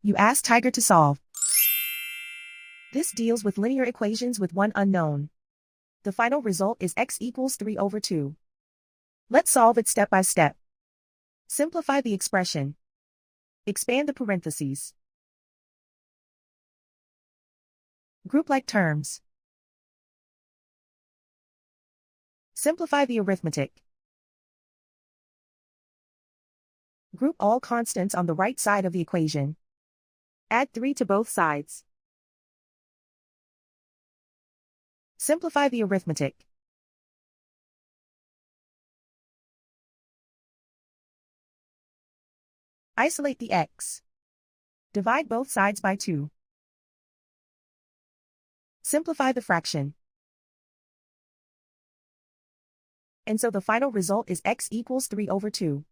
You ask Tiger to solve. This deals with linear equations with one unknown. The final result is x equals 3 over 2. Let's solve it step by step. Simplify the expression. Expand the parentheses. Group like terms. Simplify the arithmetic. Group all constants on the right side of the equation. Add 3 to both sides. Simplify the arithmetic. Isolate the x. Divide both sides by 2. Simplify the fraction. And so the final result is x equals 3 over 2.